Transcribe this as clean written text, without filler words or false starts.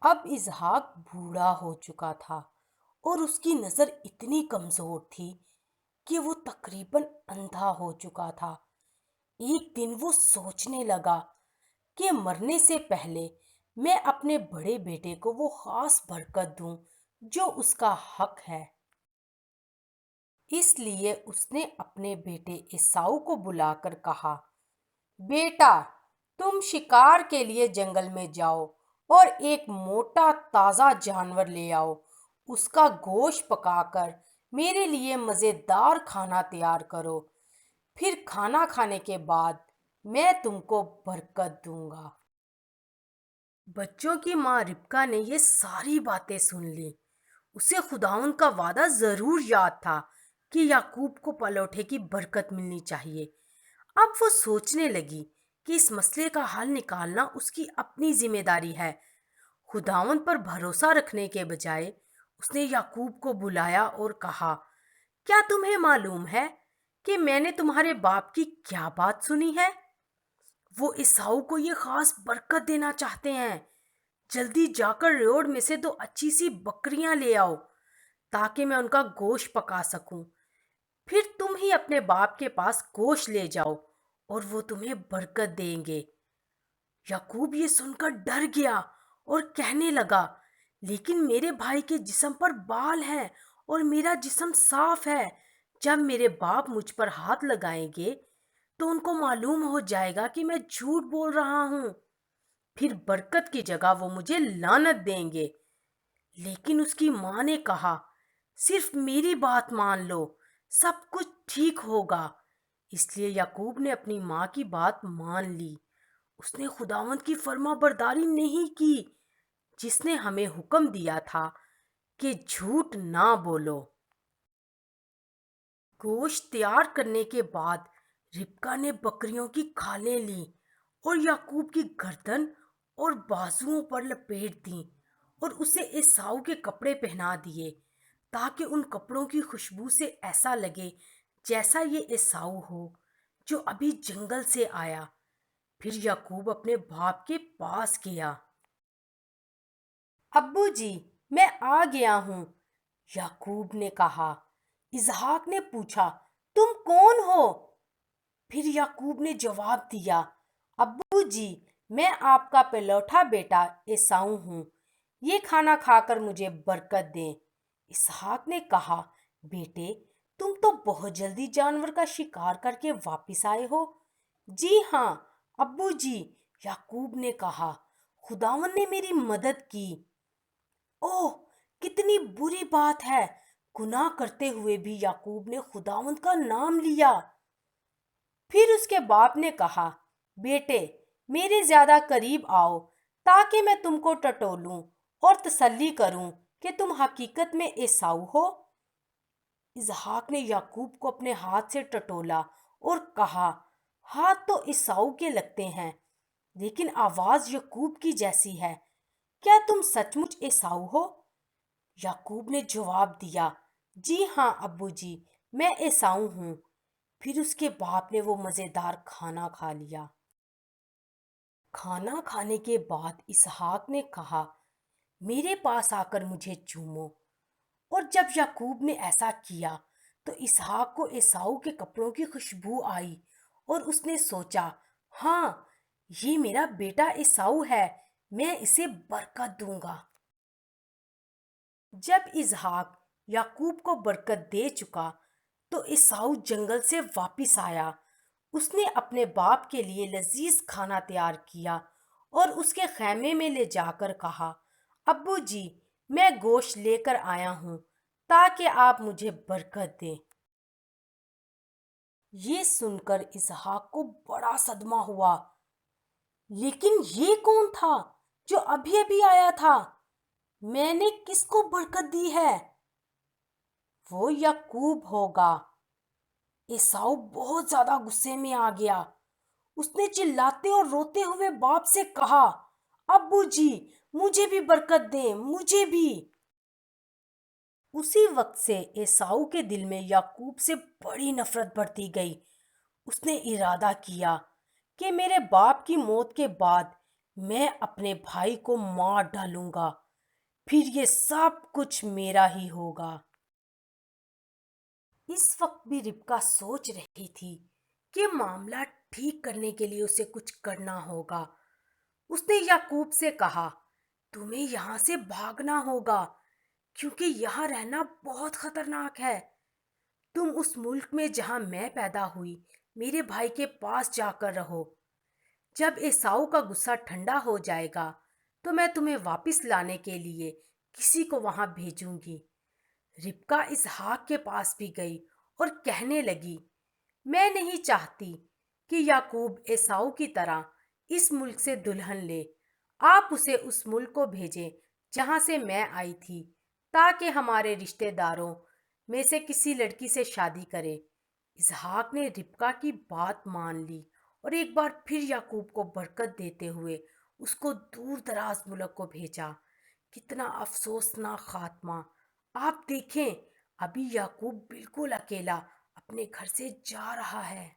اب اسحاق بوڑھا ہو چکا تھا اور اس کی نظر اتنی کمزور تھی کہ وہ تقریباً اندھا ہو چکا تھا۔ ایک دن وہ سوچنے لگا کہ مرنے سے پہلے میں اپنے بڑے بیٹے کو وہ خاص برکت دوں جو اس کا حق ہے۔ اس لیے اس نے اپنے بیٹے عیساؤ کو بلا کر کہا، بیٹا، تم شکار کے لیے جنگل میں جاؤ اور ایک موٹا تازہ جانور لے آؤ۔ اس کا گوشت پکا کر میرے لیے مزیدار کھانا تیار کرو۔ پھر کھانا کھانے کے بعد میں تم کو برکت دوں گا۔ بچوں کی ماں ربکا نے یہ ساری باتیں سن لی۔ اسے خداوند کا وعدہ ضرور یاد تھا کہ یعقوب کو پلوٹھے کی برکت ملنی چاہیے۔ اب وہ سوچنے لگی کہ اس مسئلے کا حل نکالنا اس کی اپنی ذمہ داری ہے۔ خداوند پر بھروسہ رکھنے کے بجائے اس نے یعقوب کو بلایا اور کہا، کیا تمہیں معلوم ہے کہ میں نے تمہارے باپ کی کیا بات سنی ہے؟ وہ عیساؤ کو یہ خاص برکت دینا چاہتے ہیں۔ جلدی جا کر ریوڑ میں سے 2 اچھی سی بکریاں لے آؤ تاکہ میں ان کا گوشت پکا سکوں۔ پھر تم ہی اپنے باپ کے پاس گوشت لے جاؤ اور وہ تمہیں برکت دیں گے۔ یعقوب یہ سن کر ڈر گیا اور کہنے لگا، لیکن میرے بھائی کے جسم پر بال ہیں اور میرا جسم صاف ہے۔ جب میرے باپ مجھ پر ہاتھ لگائیں گے تو ان کو معلوم ہو جائے گا کہ میں جھوٹ بول رہا ہوں۔ پھر برکت کی جگہ وہ مجھے لعنت دیں گے۔ لیکن اس کی ماں نے کہا، صرف میری بات مان لو، سب کچھ ٹھیک ہوگا۔ اس لیے یعقوب نے اپنی ماں کی بات مان لی۔ اس نے خداوند کی فرما برداری نہیں کی جس نے ہمیں حکم دیا تھا کہ جھوٹ نہ بولو۔ گوشت تیار کرنے کے بعد ربکا نے بکریوں کی کھالیں لیں اور یعقوب کی گردن اور بازوؤں پر لپیٹ دیں اور اسے عیساؤ کے کپڑے پہنا دیے تاکہ ان کپڑوں کی خوشبو سے ایسا لگے جیسا یہ عیساؤ ہو جو ابھی جنگل سے آیا۔ پھر یعقوب اپنے باپ کے پاس گیا۔ ابو جی، میں آ گیا ہوں، یعقوب نے کہا۔ اسحاق نے پوچھا، تم کون ہو؟ پھر یعقوب نے جواب دیا، ابو جی، میں آپ کا پلوٹھا بیٹا عیساؤ ہوں۔ یہ کھانا کھا کر مجھے برکت دیں۔ اسحاق نے کہا، بیٹے، تم تو بہت جلدی جانور کا شکار کر کے واپس آئے ہو۔ جی ہاں ابو جی، یعقوب نے کہا، خداوند نے میری مدد کی۔ اوہ، کتنی بری بات ہے! گناہ کرتے ہوئے بھی یعقوب نے خداوند کا نام لیا۔ پھر اس کے باپ نے کہا، بیٹے، میرے زیادہ قریب آؤ تاکہ میں تم کو ٹٹولوں اور تسلی کروں کہ تم حقیقت میں عیساؤ ہو۔ اسحاق نے یعقوب کو اپنے ہاتھ سے ٹٹولا اور کہا، ہاتھ تو عیساؤ کے لگتے ہیں لیکن آواز یعقوب کی جیسی ہے۔ کیا تم سچ مچ عیساؤ ہو؟ یعقوب نے جواب دیا، جی ہاں ابو جی، میں عیساؤ ہوں۔ پھر اس کے باپ نے وہ مزیدار کھانا کھا لیا۔ کھانا کھانے کے بعد اسحاق نے کہا، میرے پاس آ کر مجھے چومو۔ اور جب یعقوب نے ایسا کیا تو اسحاق کو عیساؤ کے کپڑوں کی خوشبو آئی اور اس نے سوچا، ہاں، یہ میرا بیٹا عیساؤ ہے، میں اسے برکت دوں گا۔ جب اسحاق یعقوب کو برکت دے چکا تو عیساؤ جنگل سے واپس آیا۔ اس نے اپنے باپ کے لیے لذیذ کھانا تیار کیا اور اس کے خیمے میں لے جا کر کہا، ابو جی، میں گوشت لے کر آیا ہوں تاکہ آپ مجھے برکت دیں۔ یہ سن کر اسحاق کو بڑا صدمہ ہوا، لیکن یہ کون تھا جو ابھی ابھی آیا تھا؟ میں نے کس کو برکت دی ہے؟ وہ یعقوب ہوگا۔ عیساؤ بہت زیادہ غصے میں آ گیا۔ اس نے چلاتے اور روتے ہوئے باپ سے کہا، ابو جی، مجھے بھی برکت دیں، مجھے بھی۔ اسی وقت سے عیساؤ کے دل میں یعقوب سے بڑی نفرت بڑھتی گئی۔ اس نے ارادہ کیا کہ میرے باپ کی موت کے بعد میں اپنے بھائی کو مار ڈالوں گا، پھر یہ سب کچھ میرا ہی ہوگا۔ اس وقت بھی ربکا سوچ رہی تھی کہ معاملہ ٹھیک کرنے کے لیے اسے کچھ کرنا ہوگا۔ اس نے یعقوب سے کہا، تمہیں یہاں سے بھاگنا ہوگا کیونکہ یہاں رہنا بہت خطرناک ہے۔ تم اس ملک میں جہاں میں پیدا ہوئی میرے بھائی کے پاس جا کر رہو۔ جب ایساؤ کا غصہ ٹھنڈا ہو جائے گا تو میں تمہیں واپس لانے کے لیے کسی کو وہاں بھیجوں گی۔ ربکا اسحاق کے پاس بھی گئی اور کہنے لگی، میں نہیں چاہتی کہ یعقوب ایساؤ کی طرح اس ملک سے دلہن لے۔ آپ اسے اس ملک کو بھیجیں جہاں سے میں آئی تھی، تاکہ ہمارے رشتہ داروں میں سے کسی لڑکی سے شادی کرے۔ اسحاق نے ربکا کی بات مان لی اور ایک بار پھر یعقوب کو برکت دیتے ہوئے اس کو دور دراز ملک کو بھیجا۔ کتنا افسوسناک خاتمہ! آپ دیکھیں، ابھی یعقوب بالکل اکیلا اپنے گھر سے جا رہا ہے۔